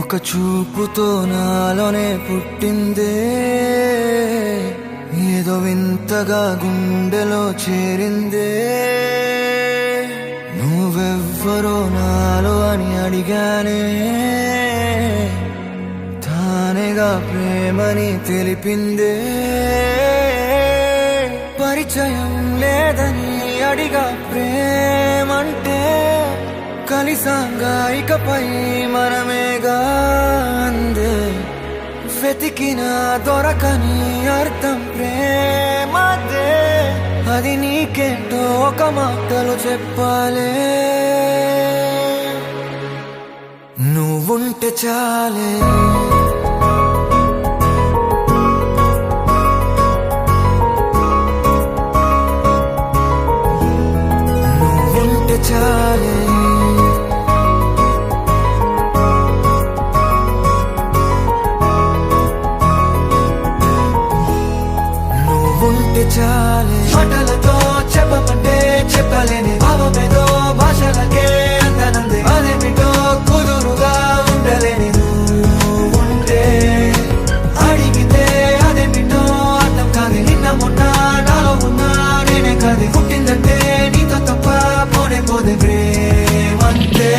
ఒక చూపుతో నాలోనే పుట్టిందే, ఏదో వింతగా గుండెలో చేరిందే. నువ్వెవ్వరో నాలో అని అడిగానే, తానేగా ప్రేమని తెలిపిందే. పరిచయం లేదని అడిగా ప్రేమంటే, కలిసాంగా ఇకపై మనమేగా అందే. వెతికిన దొరకని అర్థం ప్రేమదే, అది నీకేంటో ఒక మాటలో చెప్పాలే. నువ్వుంటే చాలే, నువ్వుంటే చాలే, నువ్వుంటే చాలే. మాటలతో చెప్పమంటే చెప్పలేని భావమేదో భాషలకే అందనందే. అదేమిటో కుదురుగా ఉండలేని నువ్వుంటే, అడిగితే అదేమిటో అర్థం కాదు. నిన్న మొన్న నాలో ఉన్నా నేనే కాదు. పుట్టిందంటే నీతో తప్ప పోనే పోదే ప్రేమంతే.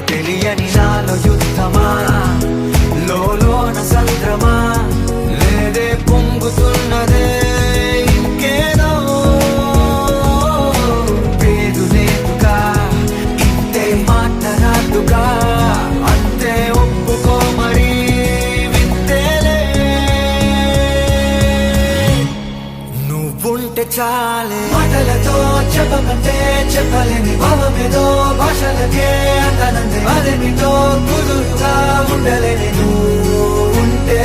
తెలియని నాలో యుద్ధమా, లోన సంద్రమా, లేదే పొంగుతున్నదే ఇంకేదో. పేరు లేదుగా, ఇంతే మాట్లాడుగా, అంతే ఒప్పుకో మరి వింతేలే. నువ్వుంటే చాలే, మాటలతో చెప్పమంటే చెప్పలేని భావమేదో భాషలకే అందనందే. అదేమిటో కుదురుగా ఉండలేని నువ్వుంటే,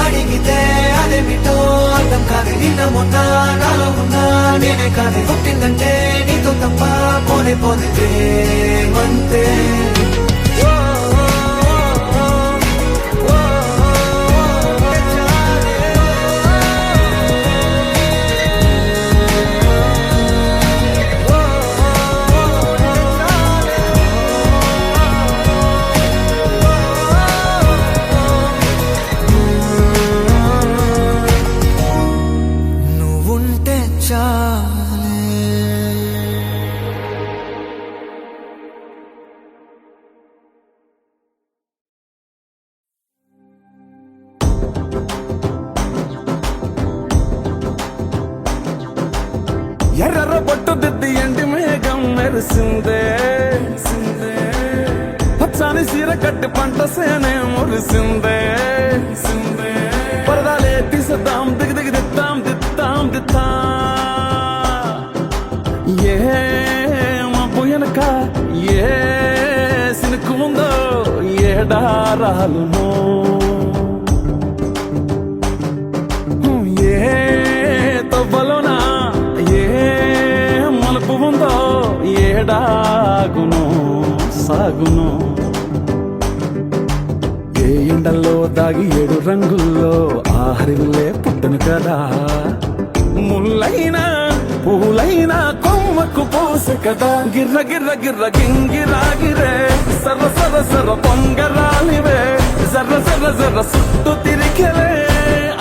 అడిగితే అదేమిటో అర్థం కాదు. నిన్న మొన్న నాలో ఉన్నా నేనే కాదు. పుట్టిందంటే నీతో తప్ప పోనే పోనే ప్రేమంతే. ఎర్ర బొట్టు దిద్ది ఎండి మేఘం మెరిసిందే, పచ్చని సీర కట్టి పంట సేనే మురిసిందే. పరదాలే తీసేద్దాం దిగి దిగి దిద్దాం దిద్దాం దిద్దా. ఏ మబ్బు వెనక ఏ సినుకు ఉందో ఏడారాలునో, ఏ తవ్వలోనా ఉందో ఏడాగును సాగును. ఏ ఎండల్లో దాగి 7 రంగుల్లో ఆహరిల్లే పుట్టను కదా. ముల్లైనా పూలైనా కొమ్మకు పోసే కదా. గిర్ర గిర్ర గిర్ర గింగిరాగిరే, సర్ర సర్ర సర్ర పొంగరాలివే. జర్ర జర్ర జర్ర సుట్టు తిరిగలే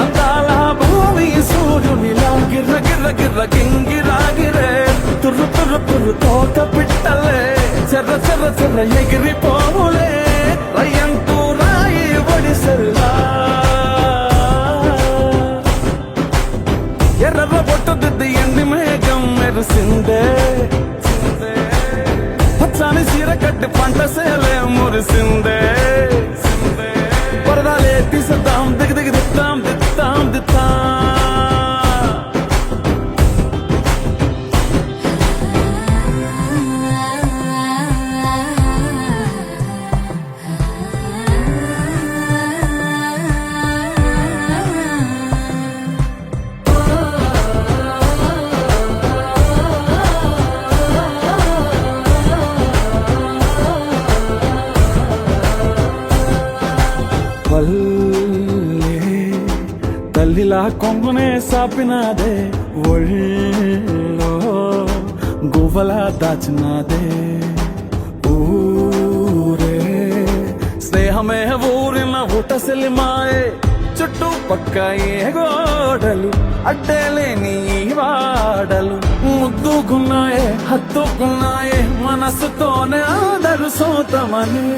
అందాల భూమి సూర్యునిలా. గిర్ర గిర్ర గిర్ర గింగిరాగిరే, తుర్రు తుర్రు తుర్రు తోట పిట్టలే. చెర్ర ఎగిరిపోవులే రయ్యంటూ రాయి ఒడిసెల్లా ఎర్ర బొట్టు దిద్ది ఎండి మేఘం మెరిసిందే పచ్చాని చీర కట్టి పంట సేలే మురిసిందే పరదాలే తీసేద్దాం దిగి దిగి దిద్దాం దిద్దాం దిద్దాం పల్లె తల్లిలా కొంగునే సాపినాదే ఒళ్ళో గువ్వలా దాచినాదే ఊరే స్నేహమే ఊరిన ఊటసెలి మాయే చుట్టూ పక్క ఏ గోడలు అడ్డేలేని ఈ వాడలు ముద్దుకున్నాయే హత్తుకున్నాయే మనసుతోనే ఆదరు సోతమని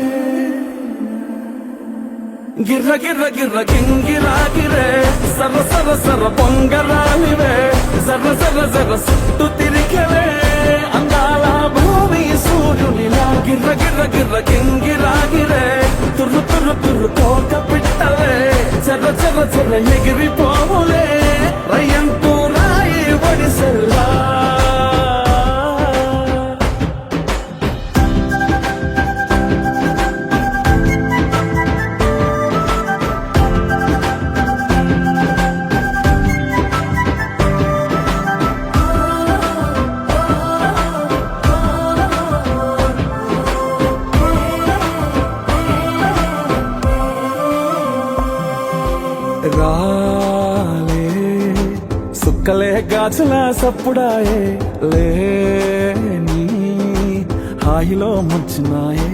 గిర్ర గిర్ర గిర్ర గింగిరాగిరే సర్ర సర్ర సర్ర పొంగరాలివే జర్ర జర్ర జర్ర సుట్టు తిరిగలే అందాల భూమి సూర్యునిలా గిర్ర గిర్ర గిర్ర గింగిరాగిరే తుర్రు తుర్రు తుర్రు తోక పిట్టలే చెర్ర చెర్ర చెర్ర ఎగిరిపోవులే రయ్యంటూ రాయి ఒడిసెల్లా రాలే సుక్కలే గాజుల సప్పుడాయే లేని హాయిలో ముంచినాయే